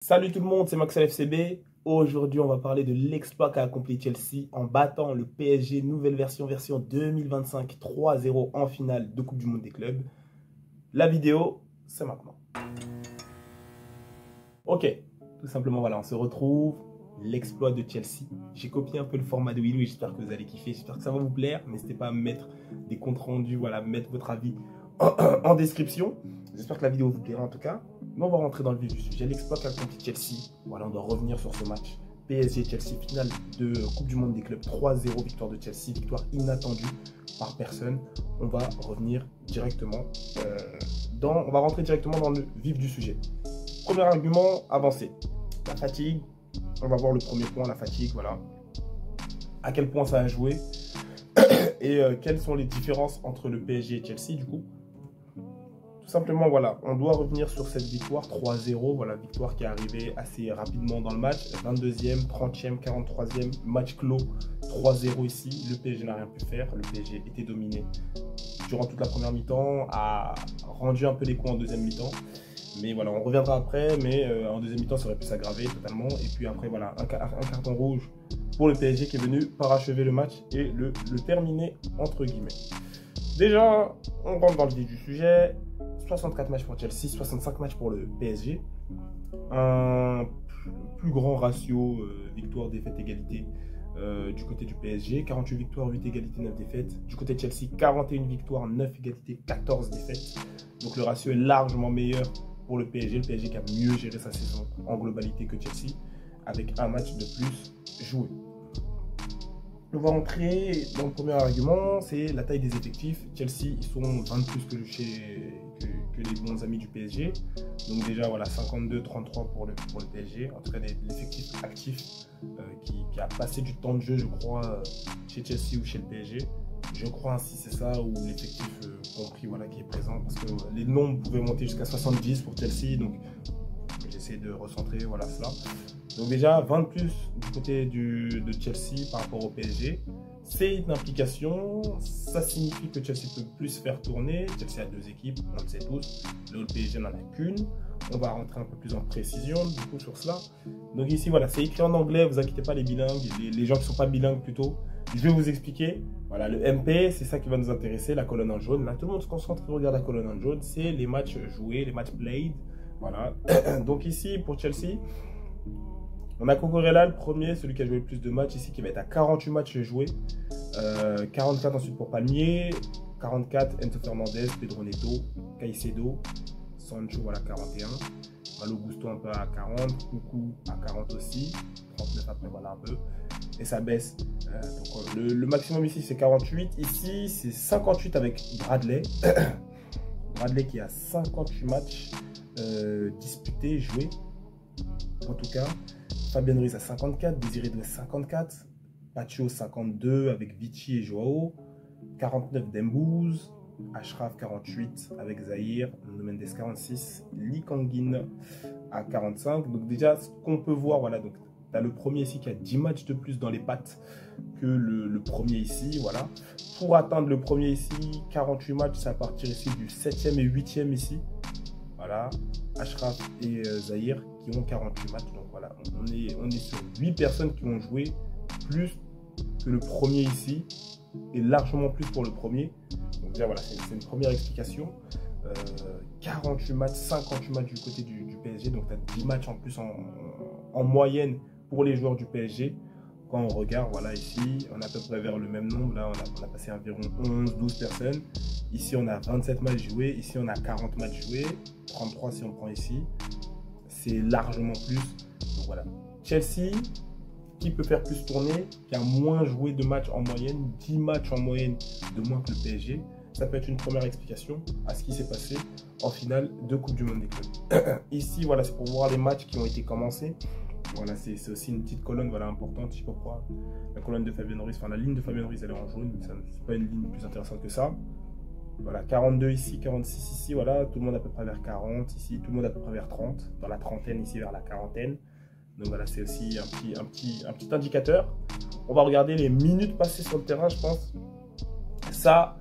Salut tout le monde, c'est Maxwell FCB. Aujourd'hui, on va parler de l'exploit qu'a accompli Chelsea en battant le PSG, nouvelle version 2025, 3-0 en finale de Coupe du Monde des clubs. La vidéo, c'est maintenant. Ok, tout simplement, voilà, on se retrouve. L'exploit de Chelsea. J'ai copié un peu le format de Willy, j'espère que vous allez kiffer, j'espère que ça va vous plaire. N'hésitez pas à mettre des comptes rendus, voilà, mettre votre avis en description. J'espère que la vidéo vous plaira en tout cas. Mais on va rentrer dans le vif du sujet. L'exploit qu'a accompli Chelsea. Voilà, on doit revenir sur ce match. PSG-Chelsea, finale de Coupe du Monde des clubs. 3-0, victoire de Chelsea, victoire inattendue par personne. On va revenir directement on va rentrer directement dans le vif du sujet. Premier argument, avancé. La fatigue. On va voir le premier point, la fatigue, voilà. À quel point ça a joué et quelles sont les différences entre le PSG et Chelsea, du coup. Tout simplement, voilà, on doit revenir sur cette victoire 3-0, voilà, victoire qui est arrivée assez rapidement dans le match. 22e, 30e, 43e, match clos, 3-0 ici. Le PSG n'a rien pu faire, le PSG était dominé durant toute la première mi-temps, a rendu un peu les coups en deuxième mi-temps. Mais voilà, on reviendra après, mais en deuxième mi-temps, ça aurait pu s'aggraver totalement. Et puis après, voilà, un carton rouge pour le PSG qui est venu parachever le match et le terminer, entre guillemets. Déjà, on rentre dans le vif du sujet. 64 matchs pour Chelsea, 65 matchs pour le PSG. Un plus grand ratio victoire, défaite, égalité du côté du PSG. 48 victoires, 8 égalités, 9 défaites. Du côté de Chelsea, 41 victoires, 9 égalités, 14 défaites. Donc le ratio est largement meilleur pour le PSG qui a mieux géré sa saison en globalité que Chelsea, avec un match de plus joué. On va entrer dans le premier argument, c'est la taille des effectifs. Chelsea, ils sont 20 de plus que les bons amis du PSG. Donc déjà, voilà, 52-33 pour le PSG. En tout cas, l'effectif actif qui a passé du temps de jeu, je crois, chez Chelsea ou chez le PSG. Je crois ainsi, c'est ça, ou l'effectif compris, voilà, qui est présent. Parce que les nombres pouvaient monter jusqu'à 70 pour Chelsea. Donc, j'essaie de recentrer, voilà, cela. Donc déjà, 20 de plus du côté de Chelsea par rapport au PSG. C'est une implication, ça signifie que Chelsea peut plus faire tourner. Chelsea a deux équipes, on le sait tous. Le PSG n'en a qu'une. On va rentrer un peu plus en précision du coup sur cela. Donc ici, voilà, c'est écrit en anglais, vous inquiétez pas les bilingues, les gens qui ne sont pas bilingues plutôt. Je vais vous expliquer. Voilà, le MP, c'est ça qui va nous intéresser, la colonne en jaune. Là, tout le monde se concentre et regarde la colonne en jaune. C'est les matchs joués, les matchs played. Voilà. Donc ici, pour Chelsea, on a Cucurella, le premier, celui qui a joué le plus de matchs ici, qui va être à 48 matchs joués. 44 ensuite pour Palmier, 44 Enzo Fernandez, Pedro Neto, Caicedo, Sancho, voilà, 41. Malo Gusto un peu à 40, Coucou à 40 aussi, 39 après, voilà un peu. Et ça baisse. Donc, le maximum ici, c'est 48. Ici, c'est 58 avec Bradley. Bradley qui a 58 matchs disputés, joués. En tout cas, Fabien Ruiz à 54, Désiré Doué 54, Pacho 52 avec Vichy et Joao, 49 Dembouz, Ashraf 48 avec Zahir, Nuno Mendes 46, Lee Kangin à 45. Donc déjà, ce qu'on peut voir, voilà, donc tu as le premier ici qui a 10 matchs de plus dans les pattes que le premier ici, voilà. Pour atteindre le premier ici, 48 matchs, c'est à partir ici du 7e et 8e ici. Voilà, Ashraf et Zahir qui ont 48 matchs. Donc voilà, on est sur 8 personnes qui ont joué plus que le premier ici, et largement plus pour le premier. Donc déjà voilà, c'est une première explication. 48 matchs, 58 matchs du côté du PSG, donc tu as 10 matchs en plus en moyenne pour les joueurs du PSG. Quand on regarde, voilà, ici, on est à peu près vers le même nombre. Là, on a passé environ 11-12 personnes. Ici, on a 27 matchs joués. Ici, on a 40 matchs joués. 33 si on prend ici. C'est largement plus. Donc voilà. Chelsea, qui peut faire plus tourner, qui a moins joué de matchs en moyenne, 10 matchs en moyenne de moins que le PSG. Ça peut être une première explication à ce qui s'est passé en finale de Coupe du Monde des clubs. Ici, voilà, c'est pour voir les matchs qui ont été commencés. Voilà, c'est aussi une petite colonne, voilà, importante, je sais pas pourquoi. La colonne de Fabien Ruiz, enfin la ligne de Fabien Ruiz, elle est en jaune, mais c'est pas une ligne plus intéressante que ça. Voilà, 42 ici, 46 ici, voilà, tout le monde à peu près vers 40, ici, tout le monde à peu près vers 30, dans la trentaine, ici vers la quarantaine. Donc voilà, c'est aussi un petit indicateur. On va regarder les minutes passées sur le terrain, je pense. Ça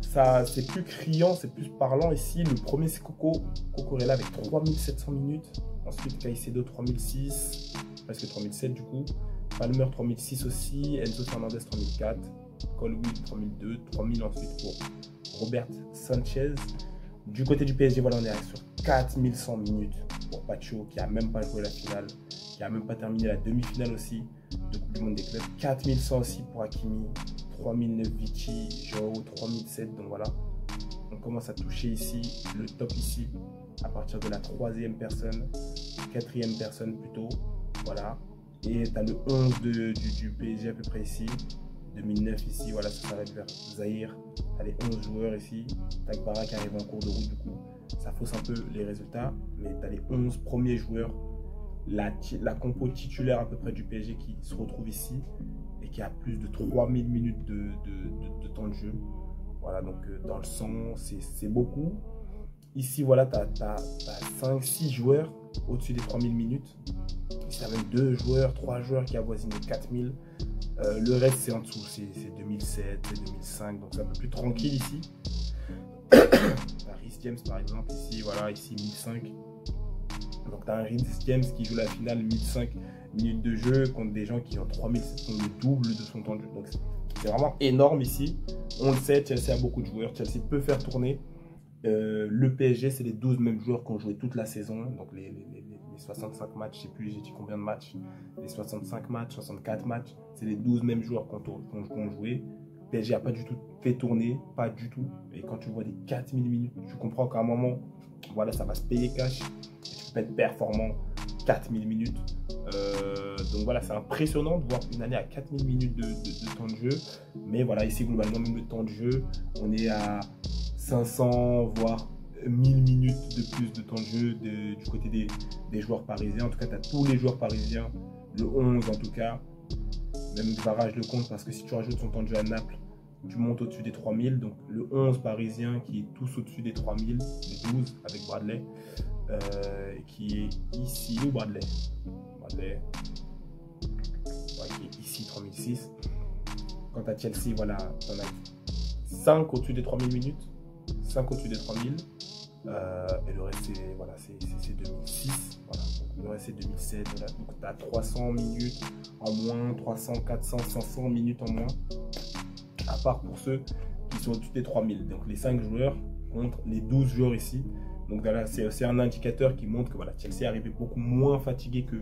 ça, c'est plus criant, c'est plus parlant ici. Le premier, c'est Cucurella avec 3700 minutes. Ensuite, Caicedo 3006, presque 3007 du coup. Palmer 3006 aussi. Enzo Fernandez 3004. Colwill 3002. 3000 ensuite pour Robert Sanchez. Du côté du PSG, voilà, on est sur 4100 minutes pour Pacho, qui n'a même pas joué la finale, qui n'a même pas terminé la demi-finale aussi de Coupe du Monde des clubs. 4100 aussi pour Hakimi. 3009 Vichy, Joao 3007, donc voilà, on commence à toucher ici le top ici à partir de la 3e personne, 4e personne plutôt, voilà, et tu as le 11 du PSG à peu près ici, 2009 ici, voilà, ça s'arrête vers Zahir, tu as les 11 joueurs ici, Tagbara qui arrive en cours de route du coup, ça fausse un peu les résultats, mais tu as les 11 premiers joueurs, la compo titulaire à peu près du PSG qui se retrouve ici, et qui a plus de 3000 minutes de temps de jeu. Voilà, donc dans le sang, c'est beaucoup. Ici, voilà, tu as 5-6 joueurs au-dessus des 3000 minutes. Ici, tu as même 2 joueurs, 3 joueurs qui avoisinent les 4000. Le reste, c'est en dessous, c'est 2007, c'est 2005, donc c'est un peu plus tranquille ici. Rhys James, par exemple, ici, voilà, ici 1005. Donc tu as un Rhys James qui joue la finale 1005 minutes de jeu contre des gens qui ont 3000, c'est le double de son temps de jeu. Donc c'est vraiment énorme ici. On le sait, Chelsea a beaucoup de joueurs. Chelsea peut faire tourner. Le PSG, c'est les 12 mêmes joueurs qui ont joué toute la saison. Donc les 65 matchs, je ne sais plus, j'ai dit combien de matchs. Les 65 matchs, 64 matchs, c'est les 12 mêmes joueurs qui ont joué. Le PSG n'a pas du tout fait tourner, pas du tout. Et quand tu vois des 4000 minutes, tu comprends qu'à un moment, voilà, ça va se payer cash. Tu peux être performant 4000 minutes. Donc voilà, c'est impressionnant de voir une année à 4000 minutes de temps de jeu. Mais voilà, ici, globalement, même le temps de jeu, on est à 500, voire 1000 minutes de plus de temps de jeu du côté des joueurs parisiens. En tout cas, tu as tous les joueurs parisiens, le 11 en tout cas. Même barrage le compte parce que si tu rajoutes son temps de jeu à Naples, tu montes au-dessus des 3000. Donc le 11 parisien qui est tous au-dessus des 3000, les 12 avec Bradley. Qui est ici, ou Bradley, ouais, qui est ici 3006. Quant à Chelsea, voilà, on a 5 au-dessus des 3000 minutes, 5 au-dessus des 3000, et le reste c'est voilà, c'est 2006, voilà. Donc, le reste c'est 2007, voilà. Donc tu as 300 minutes en moins, 300, 400, 500 minutes en moins, à part pour ceux qui sont au-dessus des 3000. Donc les 5 joueurs contre les 12 joueurs ici. Donc voilà, c'est un indicateur qui montre que voilà, Chelsea est arrivé beaucoup moins fatigué que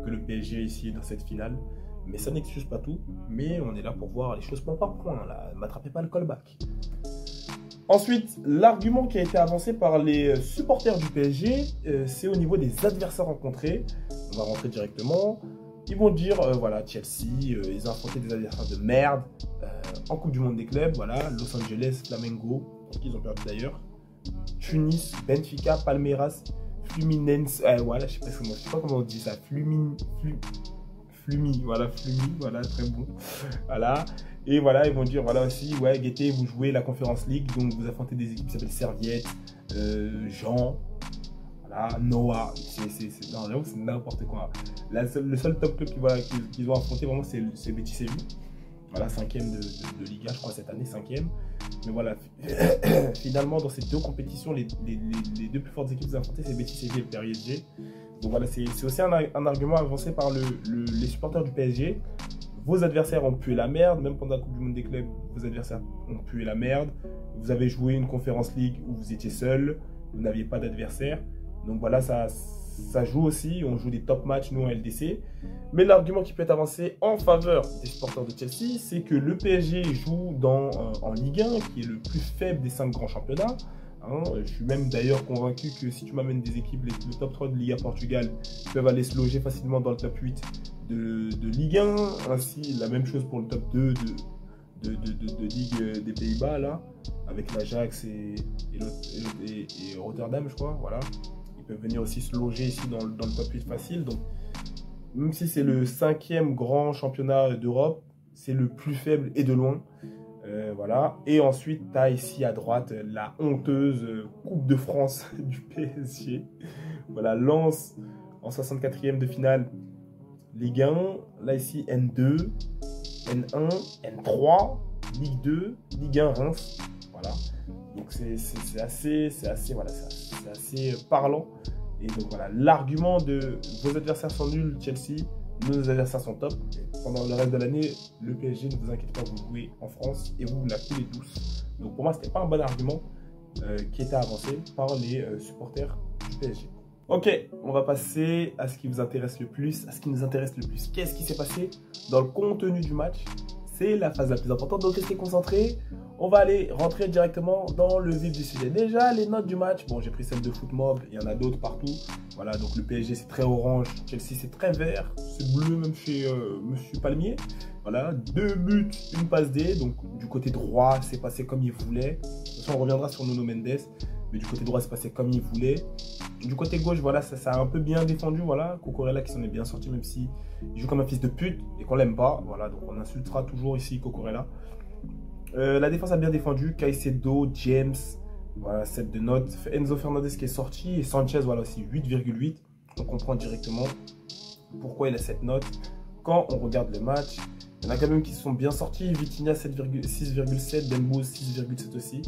le PSG ici dans cette finale. Mais ça n'excuse pas tout. Mais on est là pour voir les choses point par point. Ne m'attrapez pas le callback. Ensuite, l'argument qui a été avancé par les supporters du PSG, c'est au niveau des adversaires rencontrés. On va rentrer directement. Ils vont dire, voilà, Chelsea, ils ont affronté des adversaires de merde en Coupe du Monde des clubs. Voilà, Los Angeles, Flamengo, qu'ils ont perdu d'ailleurs. Tunis, Benfica, Palmeiras, Fluminense, voilà, je sais pas comment on dit ça, Flumi, voilà, très bon, voilà, et voilà, ils vont dire, voilà aussi, ouais, Guetté, vous jouez la Conference League, donc vous affrontez des équipes qui s'appellent Serviette, Jean, voilà, Noah, non, c'est n'importe quoi, le seul top club qu'ils ont affronté, vraiment, c'est Betis Séville. Voilà, 5e de Liga, je crois, cette année, 5e. Mais voilà, finalement, dans ces deux compétitions, les deux plus fortes équipes qu'ils ont affrontées, c'est Betis Séville et le PSG. Donc voilà, c'est aussi un argument avancé par les supporters du PSG. Vos adversaires ont pué la merde, même pendant la Coupe du Monde des clubs, vos adversaires ont pué la merde. Vous avez joué une Conference League où vous étiez seul, vous n'aviez pas d'adversaire. Donc voilà, ça joue aussi, on joue des top matchs, nous en LDC. Mais l'argument qui peut être avancé en faveur des supporters de Chelsea, c'est que le PSG joue en Ligue 1, qui est le plus faible des 5 grands championnats. Hein, je suis même d'ailleurs convaincu que si tu m'amènes des équipes, le top 3 de Liga Portugal peuvent aller se loger facilement dans le top 8 de Ligue 1. Ainsi, la même chose pour le top 2 de Ligue des Pays-Bas, là, avec l'Ajax et Rotterdam, je crois. Voilà. Ils peuvent venir aussi se loger ici dans le top 8 facile. Donc, même si c'est le 5e grand championnat d'Europe, c'est le plus faible et de loin. Voilà. Et ensuite, tu as ici à droite la honteuse Coupe de France du PSG. Voilà, Lens en 64e de finale Ligue 1. Là, ici, N2, N1, N3, Ligue 2, Ligue 1, Reims. Voilà. Donc c'est assez parlant. Et donc voilà, l'argument de vos adversaires sont nuls, Chelsea, nos adversaires sont top. Et pendant le reste de l'année, le PSG, ne vous inquiétez pas, vous jouez en France et vous la coulez douce. Donc pour moi, ce n'était pas un bon argument qui était avancé par les supporters du PSG. Ok, on va passer à ce qui vous intéresse le plus, à ce qui nous intéresse le plus. Qu'est-ce qui s'est passé dans le contenu du match? C'est la phase la plus importante, donc restez concentrés. On va aller rentrer directement dans le vif du sujet. Déjà, les notes du match. Bon, j'ai pris celle de Footmob, il y en a d'autres partout. Voilà, donc le PSG, c'est très orange. Chelsea, c'est très vert. C'est bleu, même chez Monsieur Palmier. Voilà, 2 buts, une passe D. Donc, du côté droit, c'est passé comme il voulait. De toute façon, on reviendra sur Nuno Mendes. Mais du côté droit, c'est passé comme il voulait. Du côté gauche, voilà, ça a un peu bien défendu. Voilà, Cucurella qui s'en est bien sorti, même si il joue comme un fils de pute et qu'on l'aime pas. Voilà, donc on insultera toujours ici Cucurella. La défense a bien défendu. Caicedo, James, voilà, 7 de notes. Enzo Fernandez qui est sorti. Et Sanchez, voilà aussi 8,8. On comprend directement pourquoi il a cette note. Quand on regarde le match, il y en a quand même qui sont bien sortis. Vitinha 6,7. Dembo 6,7 aussi.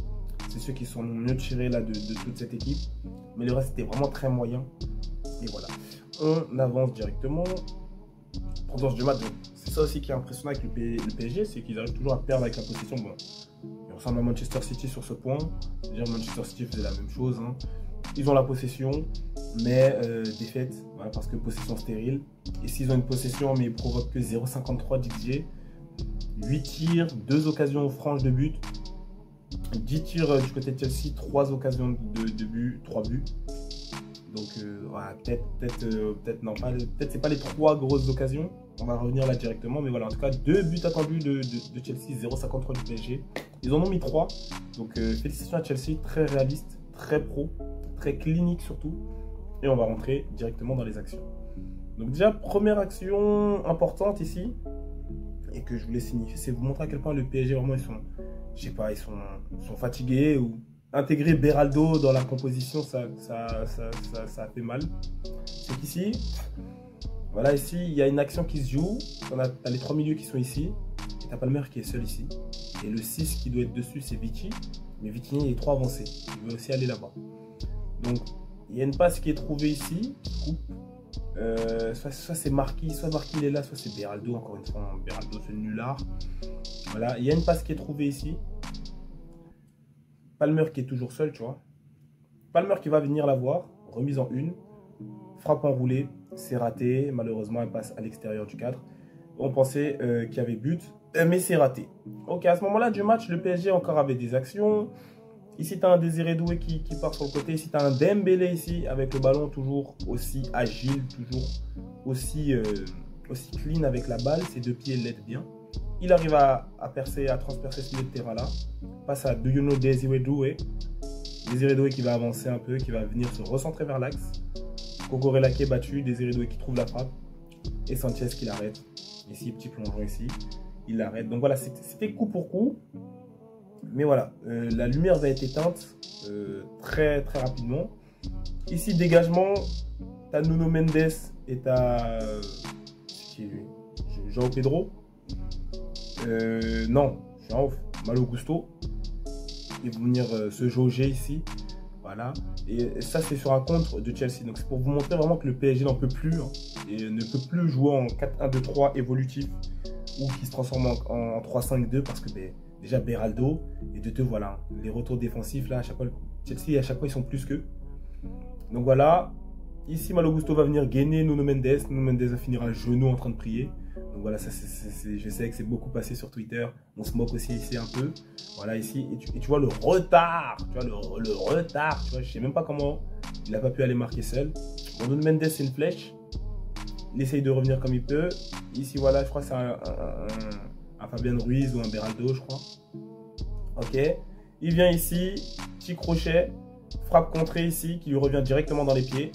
C'est ceux qui sont mieux tirés là, de toute cette équipe. Mais le reste, c'était vraiment très moyen. Et voilà. On avance directement. Tendance du match, c'est ça aussi qui est impressionnant avec le PSG, c'est qu'ils arrivent toujours à perdre avec la possession. Bon, ils ressemblent à Manchester City sur ce point. C'est-à-dire Manchester City faisait la même chose. Hein. Ils ont la possession, mais défaite, voilà, parce que possession stérile. Et s'ils ont une possession, mais ils provoquent que 0,53 d'XG. 8 tirs, 2 occasions franches de but. 10 tirs du côté de Chelsea, 3 occasions de but, 3 buts. Donc, voilà, peut-être non, peut-être c'est pas les 3 grosses occasions. On va revenir là directement. Mais voilà, en tout cas, 2 buts attendus de Chelsea, 0,53 du PSG. Ils en ont mis 3. Donc, félicitations à Chelsea, très réaliste, très pro, très clinique surtout. Et on va rentrer directement dans les actions. Donc, déjà, première action importante ici, et que je voulais signifier, c'est vous montrer à quel point le PSG, vraiment, ils sont, je sais pas, ils sont fatigués ou. Intégrer Beraldo dans la composition, ça a fait mal. C'est qu'ici, voilà, ici, il y a une action qui se joue. T'as les 3 milieux qui sont ici. Et t'as Palmer qui est seul ici. Et le 6 qui doit être dessus, c'est Vici. Mais Vitinha, il est trop avancé. Il veut aussi aller là-bas. Donc, il y a une passe qui est trouvée ici. Coupe. Soit c'est Marquis, soit Marquis il est là, soit c'est Beraldo. Encore une fois, Beraldo, c'est nulard. Voilà, il y a une passe qui est trouvée ici. Palmer qui est toujours seul, tu vois. Palmer qui va venir la voir. Remise en une. Frappe enroulée. C'est raté. Malheureusement, elle passe à l'extérieur du cadre. On pensait qu'il y avait but. Mais c'est raté. Ok, à ce moment-là du match, le PSG encore avait des actions. Ici, tu as un Désiré Doué qui part sur le côté. Ici, tu as un Dembélé ici avec le ballon toujours aussi agile. Toujours aussi clean avec la balle. Ses 2 pieds l'aident bien. Il arrive à percer, à transpercer ce milieu de terrain là. Passe à Désiré Doué. Désiré Doué qui va avancer un peu, qui va venir se recentrer vers l'axe. Cucurella qui est battu, Désiré Doué qui trouve la frappe. Et Sanchez qui l'arrête. Ici, petit plongeon ici. Il l'arrête. Donc voilà, c'était coup pour coup. Mais voilà, la lumière va être éteinte très très rapidement. Ici, dégagement. T'as Nuno Mendes et t'as... qui est lui, João Pedro. Non, je suis en off. Malo Gusto. Ils vont venir se jauger ici. Voilà. Et ça, c'est sur un contre de Chelsea. Donc, c'est pour vous montrer vraiment que le PSG n'en peut plus. Hein, et ne peut plus jouer en 4-1-2-3 évolutif ou qui se transforme en 3-5-2 parce que déjà Beraldo et de deux, voilà. Les retours défensifs, là, à chaque fois, Chelsea, à chaque fois, ils sont plus qu'eux. Donc, voilà. Ici, Malo Gusto va venir gainer Nuno Mendes. Nuno Mendes va finir à genoux en train de prier. Donc voilà, ça, je sais que c'est beaucoup passé sur Twitter. On se moque aussi ici un peu. Voilà, ici. Et tu vois le retard. Tu vois le retard. Tu vois, je sais même pas comment il n'a pas pu aller marquer seul. Bon, Nuno Mendes, c'est une flèche. Il essaye de revenir comme il peut. Ici, voilà, je crois que c'est un Fabien Ruiz ou un Beraldo, je crois. Ok. Il vient ici. Petit crochet. Frappe contrée ici qui lui revient directement dans les pieds.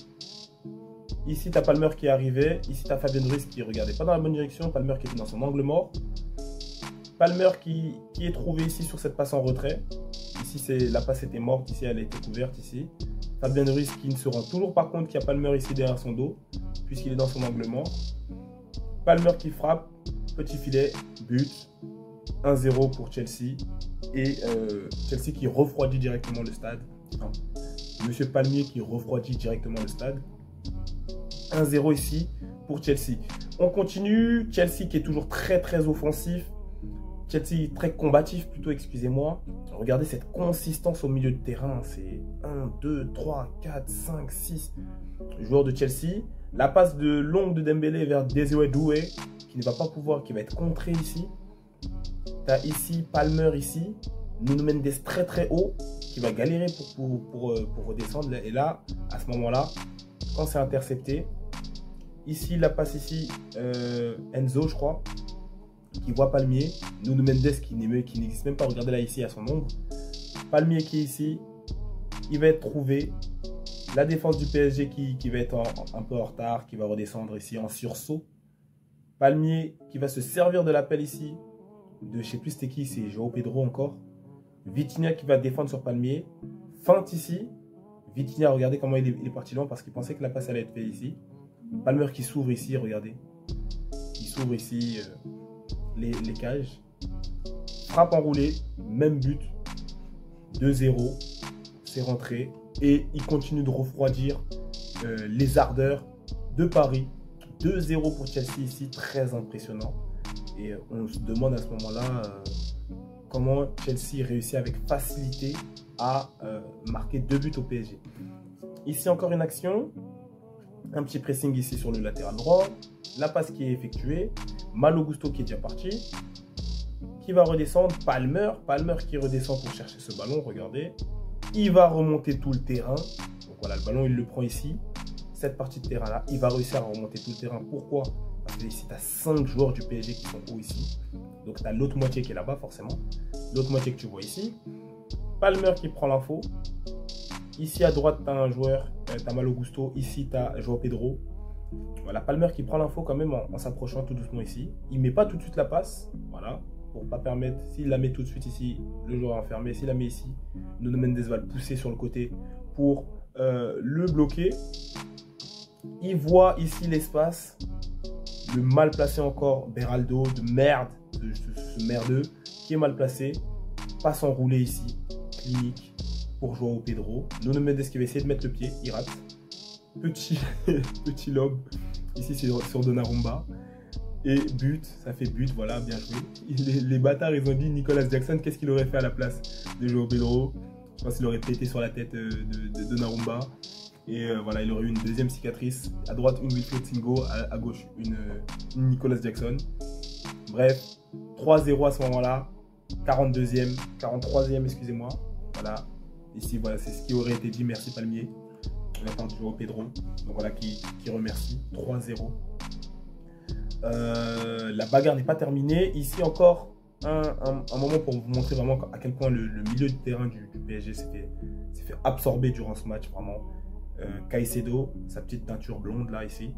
Ici, tu as Palmer qui est arrivé. Ici, tu as Fabien Ruiz qui ne regardait pas dans la bonne direction. Palmer qui était dans son angle mort. Palmer qui est trouvé ici sur cette passe en retrait. Ici, la passe était morte. Ici, elle a été couverte. Ici, Fabien Ruiz qui ne se rend toujours pas compte qu'il y a Palmer ici derrière son dos, puisqu'il est dans son angle mort. Palmer qui frappe. Petit filet. But. 1-0 pour Chelsea. Et Chelsea qui refroidit directement le stade. Enfin, Monsieur Palmier qui refroidit directement le stade. 1-0 ici pour Chelsea. On continue. Chelsea qui est toujours très très offensif. Chelsea très combatif plutôt, excusez-moi. Regardez cette consistance au milieu de terrain. C'est 1, 2, 3, 4, 5, 6 joueurs de Chelsea. La passe de longue de Dembélé vers Désiré Doué qui ne va pas pouvoir, qui va être contré ici. Tu as ici Palmer ici. Nuno Mendes très très haut qui va galérer pour redescendre. Et là, à ce moment-là, quand c'est intercepté, ici la passe ici, Enzo je crois, qui voit Palmier, Nuno Mendes qui n'existe même pas, regardez là ici à son ombre, Palmier qui est ici, il va être trouvé, la défense du PSG qui va être un peu en retard, qui va redescendre ici en sursaut, Palmier qui va se servir de l'appel ici, de je sais plus c'était qui, c'est João Pedro encore, Vitinha qui va défendre sur Palmier, feinte ici, Vitinha regardez comment il est parti loin parce qu'il pensait que la passe allait être faite ici, Palmer qui s'ouvre ici, regardez, il s'ouvre ici, les cages, frappe enroulée, même but, 2-0, c'est rentré et il continue de refroidir les ardeurs de Paris. 2-0 pour Chelsea ici, très impressionnant et on se demande à ce moment-là comment Chelsea réussit avec facilité à marquer 2 buts au PSG. Ici encore une action, un petit pressing ici sur le latéral droit, la passe qui est effectuée, Malo Gusto qui est déjà parti, qui va redescendre, Palmer qui redescend pour chercher ce ballon, regardez, il va remonter tout le terrain, donc voilà, le ballon il le prend ici, cette partie de terrain là, il va réussir à remonter tout le terrain, pourquoi? Parce que ici tu as 5 joueurs du PSG qui sont hauts ici, donc tu as l'autre moitié qui est là-bas forcément, l'autre moitié que tu vois ici, Palmer qui prend l'info, ici à droite tu as un joueur, tu as Malo Gusto, ici tu as João Pedro. Voilà, Palmer qui prend l'info quand même en s'approchant tout doucement ici. Il ne met pas tout de suite la passe, voilà, pour pas permettre, s'il la met tout de suite ici, le joueur est enfermé. S'il la met ici, Nuno Mendes va le pousser sur le côté pour le bloquer. Il voit ici l'espace, le mal placé encore, Beraldo, de merde, ce merdeux, qui est mal placé, passe enroulé ici, clinique, pour João Pedro. Nuno Mendes qui va essayer de mettre le pied, il rate. Petit lob, ici c'est sur Donnarumma, et but, ça fait but, voilà, bien joué. Les bâtards, ils ont dit Nicolas Jackson, qu'est-ce qu'il aurait fait à la place de João Pedro? Je pense qu'il aurait pété sur la tête de Donnarumma, et voilà, il aurait eu une deuxième cicatrice, à droite une Wilfried Singo, à gauche une Nicolas Jackson. Bref, 3-0 à ce moment-là, 42e, 43e, excusez-moi, voilà, ici voilà, c'est ce qui aurait été dit, merci Palmier. On attend toujours Pedro, donc voilà qui remercie. 3-0. La bagarre n'est pas terminée. Ici encore un moment pour vous montrer vraiment à quel point le milieu de terrain du PSG s'est fait absorber durant ce match, vraiment. Caicedo, sa petite teinture blonde là ici.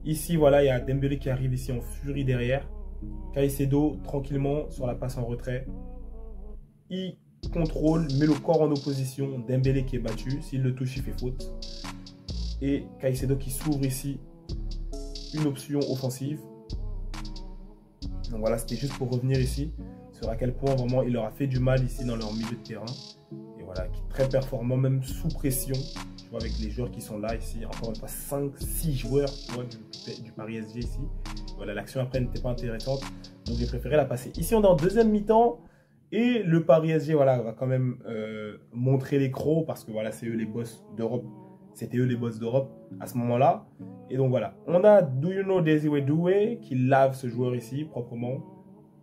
Ici voilà, il y a Dembélé qui arrive ici en furie derrière. Caicedo tranquillement sur la passe en retrait. Il contrôle, met le corps en opposition, Dembélé qui est battu, s'il le touche il fait faute, et Caicedo qui s'ouvre ici, une option offensive. Donc voilà, c'était juste pour revenir ici sur à quel point vraiment il leur a fait du mal ici dans leur milieu de terrain, et voilà, qui est très performant même sous pression, tu vois, avec les joueurs qui sont là ici, encore une fois 5-6 joueurs, tu vois, du Paris SG ici. Voilà, l'action après n'était pas intéressante, donc j'ai préféré la passer. Ici on est en deuxième mi-temps. Et le Paris SG, voilà, va quand même montrer les crocs parce que voilà, c'est eux les boss d'Europe. C'était eux les boss d'Europe à ce moment-là. Et donc voilà, on a Désiré Doué qui lave ce joueur ici proprement.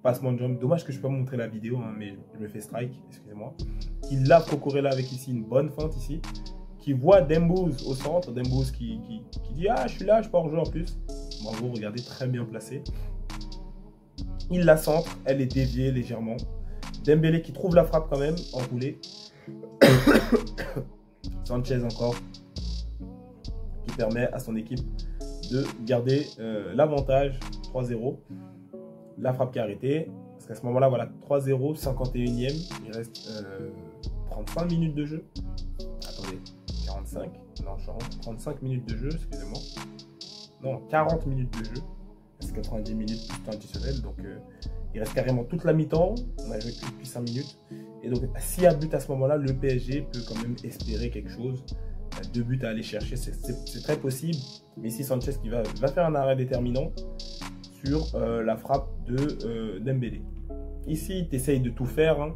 Passement de jambe. Dommage que je ne peux pas montrer la vidéo, hein, mais je me fais strike, excusez-moi. Qui lave Cucurella avec ici une bonne feinte ici. Qui voit Dembouz au centre. Dembouz qui dit ah, je suis là, je peux en jouer en plus. Bravo, regardez, très bien placé. Il la centre, elle est déviée légèrement. Dembélé qui trouve la frappe quand même, enroulée. Sanchez encore, qui permet à son équipe de garder l'avantage 3-0. La frappe qui est arrêtée. Parce qu'à ce moment-là, voilà, 3-0, 51e. Il reste 35 minutes de jeu. Attendez, 45. Non, 35 minutes de jeu, excusez-moi. Non, 40 minutes de jeu. C'est 90 minutes plus temps additionnel. Donc, il reste carrément toute la mi-temps. On a joué depuis 5 minutes. Et donc, s'il y a but à ce moment-là, le PSG peut quand même espérer quelque chose. Il y a 2 buts à aller chercher, c'est très possible. Mais ici, Sanchez qui va faire un arrêt déterminant sur la frappe de Dembélé. Ici, tu essayes de tout faire. Hein.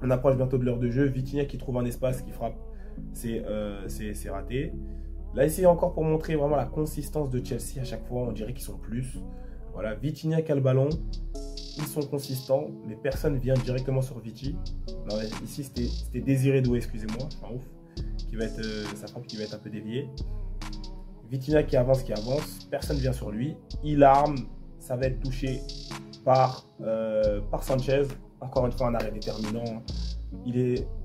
On approche bientôt de l'heure de jeu. Vitinha qui trouve un espace, qui frappe, c'est raté. Là, ici, encore pour montrer vraiment la consistance de Chelsea. À chaque fois, on dirait qu'ils sont plus. Voilà, Vitinha qui a le ballon. Ils sont consistants, mais personne vient directement sur Viti. Non, ici, c'était Désiré Doué, excusez-moi, je suis ouf. Qui va être, sa frappe qui va être un peu déviée. Vitinha qui avance, personne vient sur lui. Il arme, ça va être touché par Sanchez. Encore une fois, un arrêt déterminant.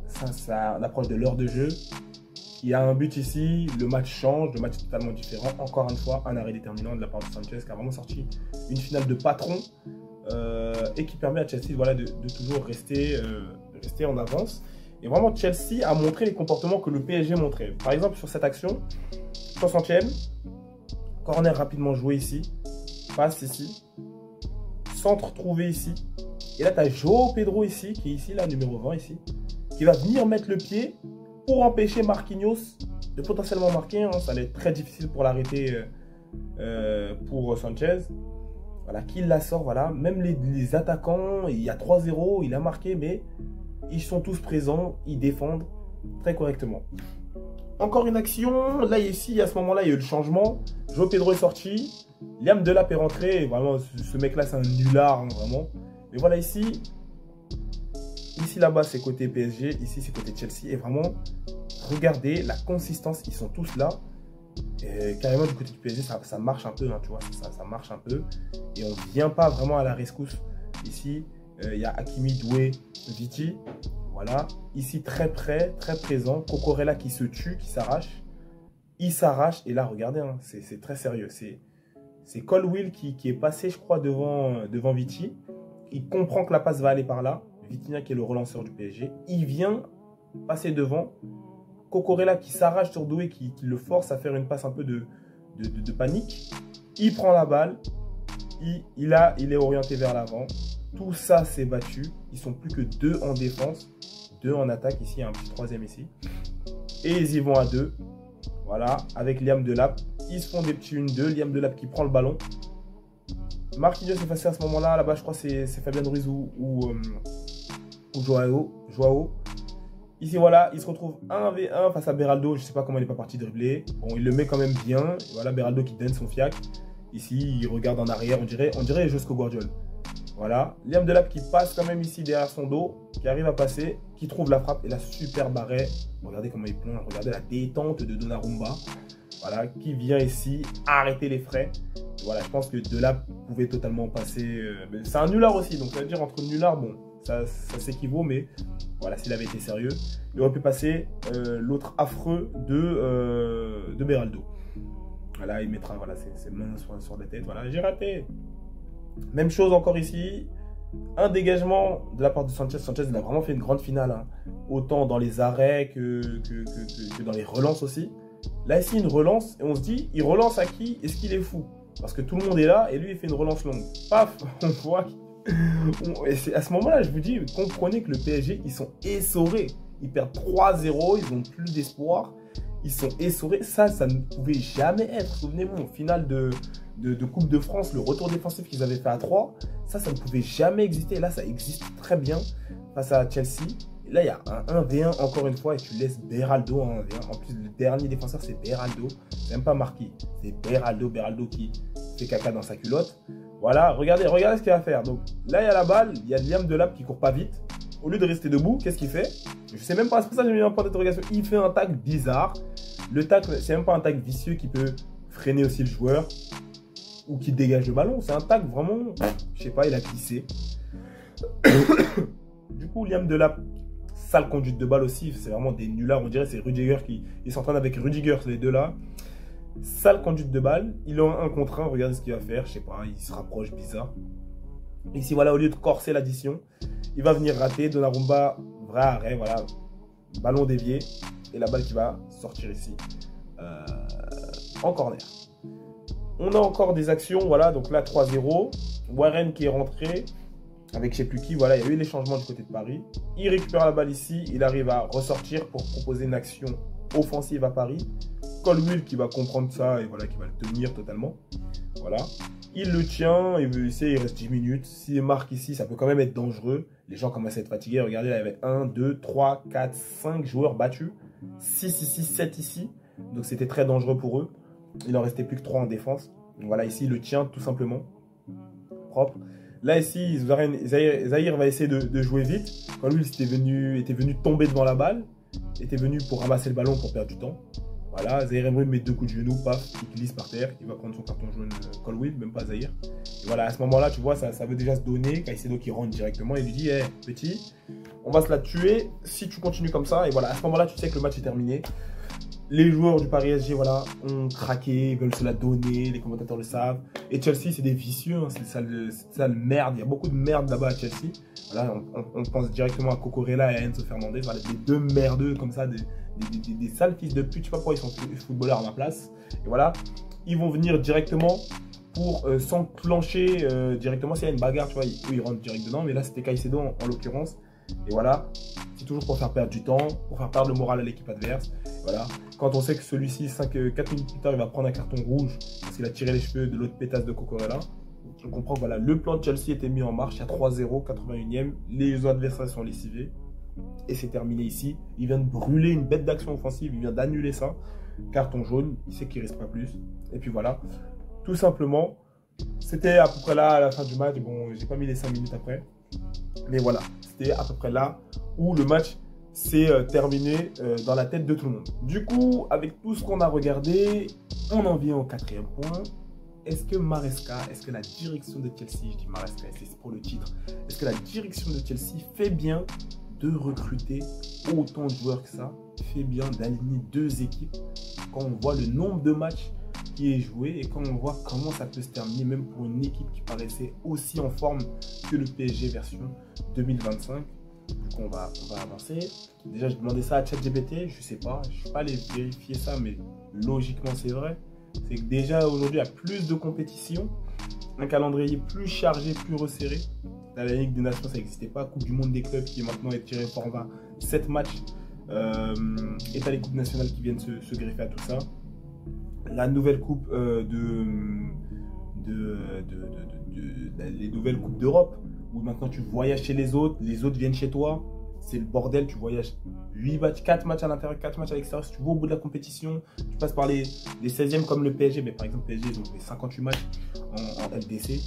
Ça approche de l'heure de jeu. Il y a un but ici, le match change, le match est totalement différent. Encore une fois, un arrêt déterminant de la part de Sanchez qui a vraiment sorti une finale de patron. Et qui permet à Chelsea voilà, de toujours rester en avance. Et vraiment, Chelsea a montré les comportements que le PSG montrait. Par exemple, sur cette action, 60e, corner rapidement joué ici, passe ici, centre trouvé ici. Et là, tu as João Pedro ici, qui est ici, là, numéro 20 ici, qui va venir mettre le pied pour empêcher Marquinhos de potentiellement marquer. Hein. Ça allait être très difficile pour l'arrêter pour Sanchez. Voilà, qu'il la sort, voilà. Même les attaquants, il y a 3-0, il a marqué, mais ils sont tous présents, ils défendent très correctement. Encore une action, là ici, à ce moment-là, il y a eu le changement. João Pedro est sorti, Liam Delap est rentré, vraiment, ce mec-là, c'est un nulard, hein, vraiment. Mais voilà, ici là-bas, c'est côté PSG, ici, c'est côté Chelsea, et vraiment, regardez la consistance, ils sont tous là. Et carrément du côté du PSG ça marche un peu, hein, tu vois, ça marche un peu et on ne vient pas vraiment à la rescousse. Ici il y a Hakimi, Doué, Viti, voilà, ici très près, très présent. Cucurella qui se tue, qui s'arrache, il s'arrache et là regardez, hein, c'est très sérieux, c'est Colwill qui est passé je crois devant Viti, il comprend que la passe va aller par là, Vitinha qui est le relanceur du PSG, il vient passer devant. Cucurella qui s'arrache sur Doué, qui le force à faire une passe un peu de panique. Il prend la balle. Il est orienté vers l'avant. Tout ça s'est battu. Ils sont plus que 2 en défense. 2 en attaque. Ici, il y a un petit 3e ici. Et ils y vont à 2. Voilà. Avec Liam Delap. Ils se font des petits 1-2. Liam Delap qui prend le ballon. Marquinhos est passé à ce moment-là. Là-bas, je crois que c'est Fabien Ruiz ou Joao. Ici, voilà, il se retrouve 1v1 face à Beraldo. Je ne sais pas comment il n'est pas parti dribbler. Bon, il le met quand même bien. Et voilà, Beraldo qui donne son fiac. Ici, il regarde en arrière. On dirait Josco Guardiola. Voilà. Liam Delap qui passe quand même ici derrière son dos. Qui arrive à passer. Qui trouve la frappe. Et la super arrêt. Regardez comment il plonge. Regardez la détente de Donnarumma. Voilà. Qui vient ici arrêter les frais. Voilà, je pense que Delap pouvait totalement passer. C'est un nulard aussi. Donc, ça veut dire entre nulard, bon, ça s'équivaut. Mais voilà, s'il avait été sérieux, il aurait pu passer l'autre affreux de Beraldo. Voilà, il mettra voilà, ses mains sur la tête. Voilà, j'ai raté. Même chose encore ici. Un dégagement de la part de Sanchez. Sanchez, il a vraiment fait une grande finale. Hein. Autant dans les arrêts que dans les relances aussi. Là, ici, une relance. Et on se dit, il relance à qui? Est-ce qu'il est fou? Parce que tout le monde est là et lui, il fait une relance longue. Paf, on voit. Et à ce moment-là, je vous dis, comprenez que le PSG, ils sont essorés. Ils perdent 3-0, ils n'ont plus d'espoir. Ils sont essorés. Ça ne pouvait jamais être. Souvenez-vous, en finale de Coupe de France, le retour défensif qu'ils avaient fait à 3, ça ne pouvait jamais exister. Et là, ça existe très bien face à Chelsea. Et là, il y a un 1v1 encore une fois et tu laisses Beraldo en 1v1. En plus, le dernier défenseur, c'est Beraldo. C'est même pas Marquis. C'est Beraldo qui fait caca dans sa culotte. Voilà, regardez ce qu'il va faire. Donc là, il y a la balle, il y a Liam Delap qui court pas vite. Au lieu de rester debout, qu'est-ce qu'il fait? Je sais même pas, c'est pour ça que j'ai mis un point d'interrogation. Il fait un tacle bizarre. Le tacle, c'est même pas un tacle vicieux qui peut freiner aussi le joueur ou qui dégage le ballon. C'est un tacle vraiment, je sais pas, il a glissé. Du coup, Liam Delap, sale conduite de balle aussi. C'est vraiment des nullards. On dirait c'est Rudiger il s'entraîne avec Rudiger, ces deux là. Sale conduite de balle. Il a un contre un. Regardez ce qu'il va faire. Je sais pas, il se rapproche bizarre. Ici, voilà, au lieu de corser l'addition, il va venir rater. Donnarumma, vrai arrêt, voilà. Ballon dévié. Et la balle qui va sortir ici en corner. On a encore des actions, voilà, donc là 3-0. Warren qui est rentré avec je sais plus qui, voilà, il y a eu les changements du côté de Paris. Il récupère la balle ici, il arrive à ressortir pour proposer une action offensive à Paris. Colwill qui va comprendre ça et voilà, qui va le tenir totalement. Voilà. Il le tient, il reste 10 minutes. S'il marque ici, ça peut quand même être dangereux. Les gens commencent à être fatigués. Regardez, là, il y avait 1, 2, 3, 4, 5 joueurs battus. 6 ici, 7 ici. Donc c'était très dangereux pour eux. Il en restait plus que 3 en défense. Donc voilà, ici, il le tient tout simplement. Propre. Là, ici, Zahir va essayer de jouer vite. Quand lui, était venu tomber devant la balle. Était venu pour ramasser le ballon pour perdre du temps. Voilà, Zahir Emery met 2 coups de genou, paf, il glisse par terre, il va prendre son carton jaune Colwill, même pas Zahir. Et voilà, à ce moment-là, tu vois, ça veut déjà se donner. Caicedo qui rentre directement et lui dit, hey, petit, on va se la tuer si tu continues comme ça. Et voilà, à ce moment-là, tu sais que le match est terminé. Les joueurs du Paris SG, voilà, ont craqué, veulent se la donner, les commentateurs le savent. Et Chelsea, c'est des vicieux, hein, c'est ça le merde. Il y a beaucoup de merde là-bas à Chelsea. Voilà, on pense directement à Cucurella et à Enzo Fernandez, voilà, des deux merdeux comme ça, des sales fils de pute. Je sais pas pourquoi ils sont footballeurs à ma place. Et voilà, ils vont venir directement pour s'enclencher directement. S'il y a une bagarre, tu vois, ils rentrent direct dedans. Mais là, c'était Caicedo en l'occurrence. Et voilà, c'est toujours pour faire perdre du temps, pour faire perdre le moral à l'équipe adverse. Voilà. Quand on sait que celui-ci, 4 minutes plus tard, il va prendre un carton rouge parce qu'il a tiré les cheveux de l'autre pétasse de Cucurella. On comprend que voilà, le plan de Chelsea était mis en marche. Il y a 3-0, 81e. Les adversaires sont lessivés. Et c'est terminé ici. Il vient de brûler une bête d'action offensive. Il vient d'annuler ça. Carton jaune. Il sait qu'il ne reste pas plus. Et puis voilà. Tout simplement, c'était à peu près là à la fin du match. Bon, j'ai pas mis les 5 minutes après. Mais voilà, c'était à peu près là où le match s'est terminé dans la tête de tout le monde. Du coup, avec tout ce qu'on a regardé, on en vient au 4e point. Est-ce que Maresca, est-ce que la direction de Chelsea, je dis Maresca, c'est pour le titre, est-ce que la direction de Chelsea fait bien de recruter autant de joueurs que ça, fait bien d'aligner 2 équipes quand on voit le nombre de matchs qui est joué et quand on voit comment ça peut se terminer, même pour une équipe qui paraissait aussi en forme que le PSG version 2025. Du coup, on va avancer. Déjà, je demandais ça à ChatGPT, je sais pas, je ne suis pas allé vérifier ça, mais logiquement, c'est vrai. C'est que déjà, aujourd'hui, il y a plus de compétition, un calendrier plus chargé, plus resserré. Dans la Ligue des Nations, ça n'existait pas. Coupe du monde des clubs qui est maintenant tirée au format 7 matchs. Et tu as les coupes nationales qui viennent se greffer à tout ça. La nouvelle coupe les nouvelles coupes d'Europe où maintenant tu voyages chez les autres viennent chez toi, c'est le bordel, tu voyages 8 matchs, 4 matchs à l'intérieur, 4 matchs à l'extérieur. Si tu vas au bout de la compétition, tu passes par les 16e comme le PSG, mais par exemple PSG ils ont fait 58 matchs en LDC.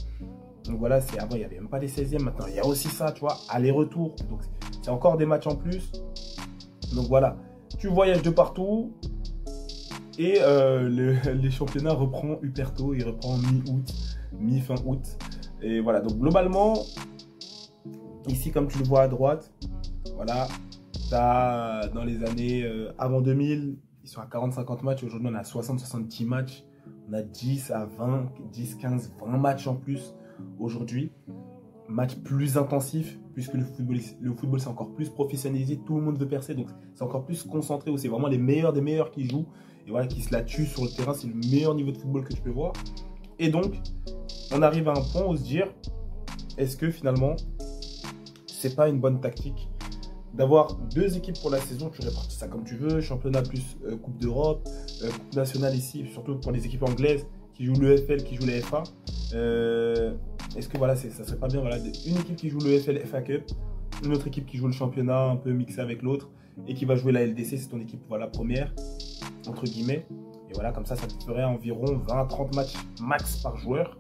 Donc voilà, avant il n'y avait même pas les 16e, maintenant il y a aussi ça, tu vois, aller-retour, donc c'est encore des matchs en plus. Donc voilà, tu voyages de partout. Et les championnats reprend hyper tôt, il reprend mi-août, mi-fin août. Et voilà, donc globalement, ici comme tu le vois à droite, voilà, as, dans les années avant 2000, ils sont à 40-50 matchs, aujourd'hui on a 60-70 matchs, on a 10 à 20, 10, 15, 20 matchs en plus aujourd'hui. Match plus intensif, puisque le football c'est encore plus professionnalisé, tout le monde veut percer, donc c'est encore plus concentré, où c'est vraiment les meilleurs des meilleurs qui jouent, et voilà, qui se la tuent sur le terrain, c'est le meilleur niveau de football que tu peux voir. Et donc, on arrive à un point où se dire, est-ce que finalement, c'est pas une bonne tactique d'avoir 2 équipes pour la saison, tu répartis ça comme tu veux, championnat plus Coupe d'Europe, Coupe nationale ici, surtout pour les équipes anglaises qui jouent l'EFL, qui jouent la FA. Est-ce que voilà, ça serait pas bien, voilà, une équipe qui joue le FA Cup, une autre équipe qui joue le championnat un peu mixé avec l'autre et qui va jouer la LDC, c'est ton équipe voilà, première, entre guillemets. Et voilà, comme ça te ferait environ 20 à 30 matchs max par joueur.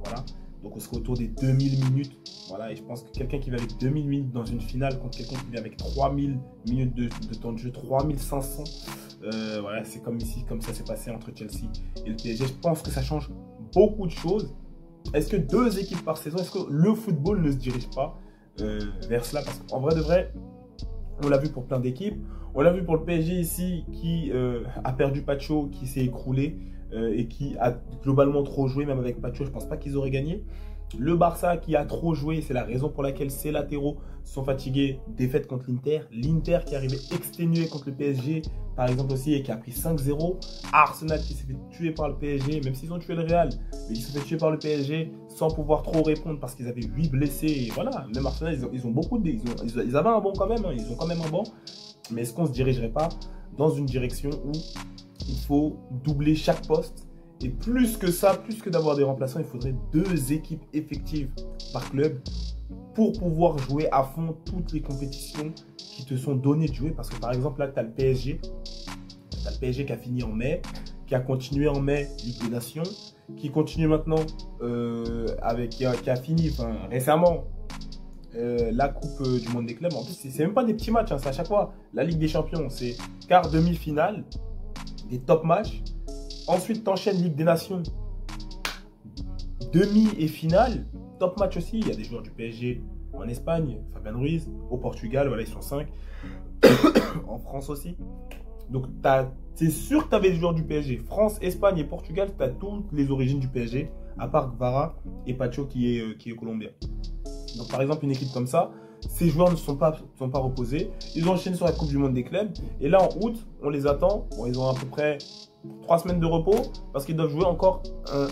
Voilà, donc on serait autour des 2000 minutes. Voilà, et je pense que quelqu'un qui va avec 2000 minutes dans une finale contre quelqu'un qui vient avec 3000 minutes de temps de jeu, 3500. Voilà, c'est comme ici, comme ça s'est passé entre Chelsea et le PSG. Je pense que ça change beaucoup de choses. Est-ce que 2 équipes par saison, est-ce que le football ne se dirige pas vers cela? Parce qu'en vrai de vrai, on l'a vu pour plein d'équipes. On l'a vu pour le PSG ici qui a perdu Pacho, qui s'est écroulé et qui a globalement trop joué, même avec Pacho, je pense pas qu'ils auraient gagné. Le Barça qui a trop joué, c'est la raison pour laquelle ses latéraux sont fatigués. Défaite contre l'Inter. L'Inter qui est arrivé exténué contre le PSG, par exemple aussi, et qui a pris 5-0. Arsenal qui s'est fait tuer par le PSG, même s'ils ont tué le Real, mais ils se sont fait tuer par le PSG sans pouvoir trop répondre parce qu'ils avaient 8 blessés. Et voilà, même Arsenal, ils ont beaucoup de... Ils avaient un banc quand même, hein, ils ont quand même un banc. Mais est-ce qu'on ne se dirigerait pas dans une direction où il faut doubler chaque poste? Et plus que ça, plus que d'avoir des remplaçants, il faudrait 2 équipes effectives par club pour pouvoir jouer à fond toutes les compétitions qui te sont données de jouer. Parce que par exemple, là, tu as le PSG. Tu as le PSG qui a fini en mai, qui a continué en mai Ligue des Nations, qui continue maintenant qui a fini récemment la Coupe du Monde des clubs. En plus, c'est même pas des petits matchs, hein, c'est à chaque fois. La Ligue des Champions, c'est quart, demi-finale, des top matchs. Ensuite, t'enchaînes Ligue des Nations, demi et finale, top match aussi. Il y a des joueurs du PSG en Espagne, Fabien Ruiz, au Portugal, voilà, ils sont 5. En France aussi. Donc, c'est sûr que tu avais des joueurs du PSG. France, Espagne et Portugal, tu as toutes les origines du PSG, à part Gvara et Pacho qui est colombien. Donc, par exemple, une équipe comme ça, ces joueurs ne sont pas reposés. Ils ont enchaîné sur la Coupe du Monde des clubs. Et là, en août, on les attend. Bon, ils ont à peu près 3 semaines de repos parce qu'ils doivent jouer encore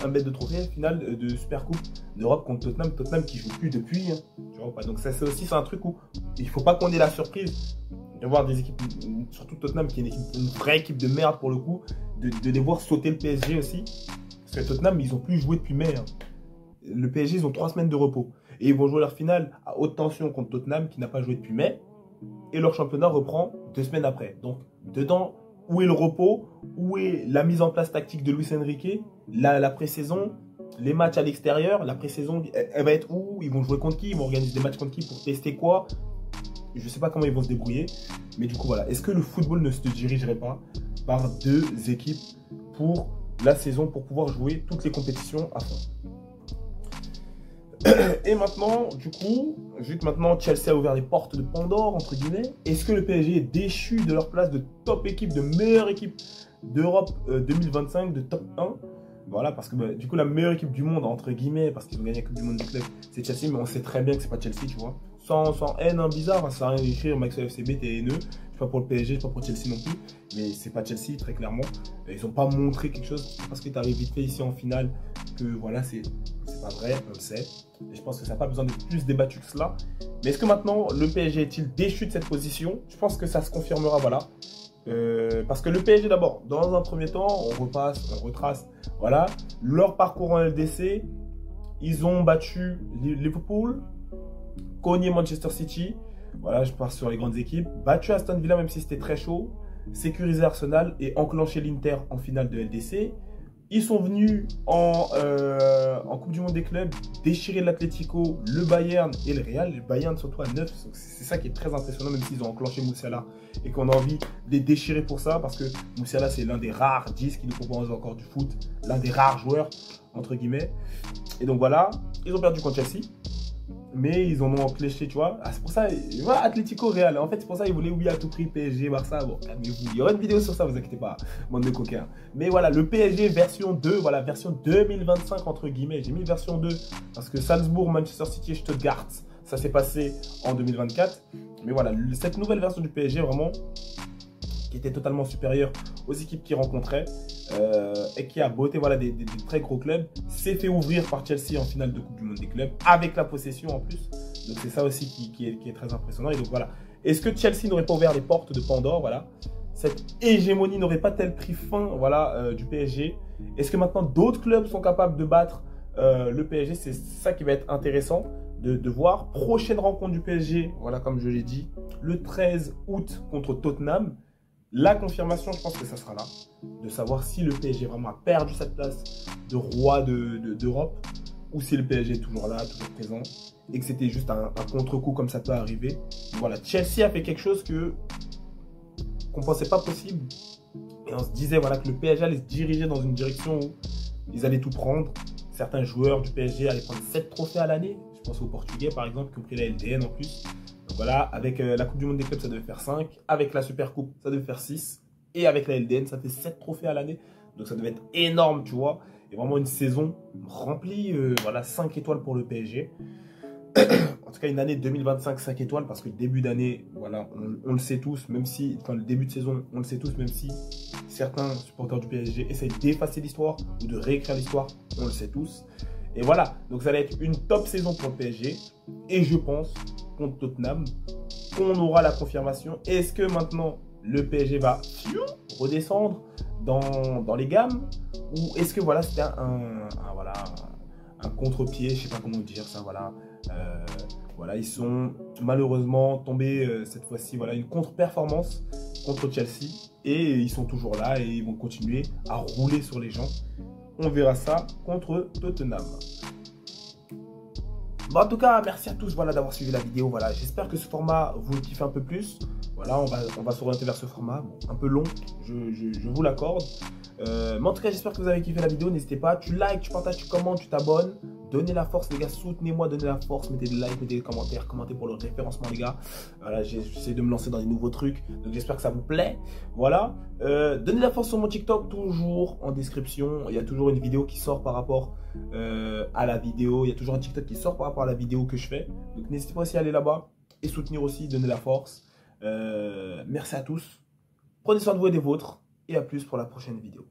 un bête de trophée final de Super Coupe d'Europe contre Tottenham. Tottenham qui joue plus depuis. Hein, tu vois pas. Donc ça c'est aussi un truc où il faut pas qu'on ait la surprise de voir des équipes, surtout Tottenham qui est une vraie équipe de merde pour le coup, de les voir sauter le PSG aussi. Parce que Tottenham ils ont plus joué depuis mai. Hein. Le PSG ils ont 3 semaines de repos. Et ils vont jouer leur finale à haute tension contre Tottenham qui n'a pas joué depuis mai. Et leur championnat reprend 2 semaines après. Donc dedans, où est le repos? Où est la mise en place tactique de Luis Enrique? La pré-saison, les matchs à l'extérieur, la pré-saison, elle va être où? Ils vont jouer contre qui? Ils vont organiser des matchs contre qui pour tester quoi? Je ne sais pas comment ils vont se débrouiller. Mais du coup, voilà. Est-ce que le football ne se dirigerait pas par 2 équipes pour la saison, pour pouvoir jouer toutes les compétitions à fond? Et maintenant, du coup, vu que maintenant Chelsea a ouvert les portes de Pandore, entre guillemets, est-ce que le PSG est déchu de leur place de top équipe, de meilleure équipe d'Europe 2025, de top 1? Voilà, parce que du coup, la meilleure équipe du monde, entre guillemets, parce qu'ils ont gagné la Coupe du Monde des clubs, c'est Chelsea, mais on sait très bien que c'est pas Chelsea, tu vois. Sans haine, hein, bizarre, hein, ça sert à rien d'écrire Maxwell FCB, t'es haineux. Je suis pas pour le PSG, je suis pas pour Chelsea non plus, mais c'est pas Chelsea, très clairement. Ils ont pas montré quelque chose, parce que t'arrives vite fait ici en finale, que voilà, c'est pas vrai, on le sait. Et je pense que ça n'a pas besoin d'être plus débattu que cela. Mais est-ce que maintenant, le PSG est-il déchu de cette position? Je pense que ça se confirmera, voilà. Parce que le PSG, d'abord, dans un premier temps, on retrace, voilà, leur parcours en LDC. Ils ont battu Liverpool, cogné Manchester City. Voilà, je pars sur les grandes équipes. Battu Aston Villa, même si c'était très chaud. Sécurisé Arsenal et enclenché l'Inter en finale de LDC. Ils sont venus en Coupe du Monde des clubs déchirer l'Atlético, le Bayern et le Real. Le Bayern surtout à 9, c'est ça qui est très impressionnant, même s'ils ont enclenché Moussiala et qu'on a envie de les déchirer pour ça, parce que Moussiala c'est l'un des rares 10 qui nous proposent encore du foot, l'un des rares joueurs, entre guillemets. Et donc voilà, ils ont perdu contre Chelsea. Mais ils en ont enclenché, tu vois. Ah, c'est pour ça, voilà, Atlético Real. En fait, c'est pour ça qu'ils voulaient oublier à tout prix PSG, Barça. Bon, calmez-vous. Il y aura une vidéo sur ça, vous inquiétez pas, bande de coquins. Mais voilà, le PSG version 2, voilà, version 2025, entre guillemets. J'ai mis version 2 parce que Salzbourg, Manchester City et Stuttgart, ça s'est passé en 2024. Mais voilà, cette nouvelle version du PSG, vraiment, qui était totalement supérieure aux équipes qu'ils rencontraient et qui a botté voilà, des très gros clubs, s'est fait ouvrir par Chelsea en finale de Coupe du Monde des clubs, avec la possession en plus. Donc c'est ça aussi qui est très impressionnant. Et donc voilà, est-ce que Chelsea n'aurait pas ouvert les portes de Pandore? Voilà, cette hégémonie n'aurait pas tel pris fin voilà, du PSG? Est-ce que maintenant d'autres clubs sont capables de battre le PSG? C'est ça qui va être intéressant de voir. Prochaine rencontre du PSG, voilà, comme je l'ai dit, le 13 août contre Tottenham. La confirmation, je pense que ça sera là, de savoir si le PSG vraiment a perdu cette place de roi d'Europe, ou si le PSG est toujours là, toujours présent, et que c'était juste un contre-coup comme ça peut arriver. Voilà, Chelsea a fait quelque chose qu'on ne pensait pas possible, et on se disait voilà, que le PSG allait se diriger dans une direction où ils allaient tout prendre. Certains joueurs du PSG allaient prendre 7 trophées à l'année, je pense aux Portugais par exemple, qui ont pris la LDN en plus. Donc voilà, avec la Coupe du Monde des clubs, ça devait faire 5. Avec la Super Coupe, ça devait faire 6. Et avec la LDN, ça fait 7 trophées à l'année. Donc ça devait être énorme, tu vois. Et vraiment une saison remplie, voilà, 5 étoiles pour le PSG. En tout cas, une année 2025, 5 étoiles, parce que le début d'année, voilà, on le sait tous, même si, enfin, le début de saison, on le sait tous, même si certains supporters du PSG essayent d'effacer l'histoire ou de réécrire l'histoire, on le sait tous. Et voilà, donc ça va être une top saison pour le PSG. Et je pense, contre Tottenham, qu'on aura la confirmation. Est-ce que maintenant, le PSG va redescendre dans les gammes? Ou est-ce que voilà, c'était voilà, un contre-pied, je sais pas comment dire ça, voilà. Voilà, ils sont malheureusement tombés cette fois-ci, voilà, une contre-performance contre Chelsea. Et ils sont toujours là et ils vont continuer à rouler sur les gens. On verra ça contre Tottenham. Bon, en tout cas, merci à tous voilà, d'avoir suivi la vidéo. Voilà, j'espère que ce format vous kiffe un peu plus. Voilà, on va s'orienter vers ce format. Bon, un peu long, je vous l'accorde. Mais en tout cas, j'espère que vous avez kiffé la vidéo. N'hésitez pas, tu likes, tu partages, tu commentes, tu t'abonnes. Donnez la force, les gars. Soutenez-moi, donnez la force. Mettez des likes, mettez des commentaires. Commentez pour le référencement, les gars. Voilà, j'essaie de me lancer dans des nouveaux trucs. Donc, j'espère que ça vous plaît. Voilà. Donnez la force sur mon TikTok, toujours en description. Il y a toujours une vidéo qui sort par rapport à la vidéo. Il y a toujours un TikTok qui sort par rapport à la vidéo que je fais. Donc, n'hésitez pas aussi à aller là-bas et soutenir aussi, donner la force. Merci à tous. Prenez soin de vous et des vôtres. Et à plus pour la prochaine vidéo.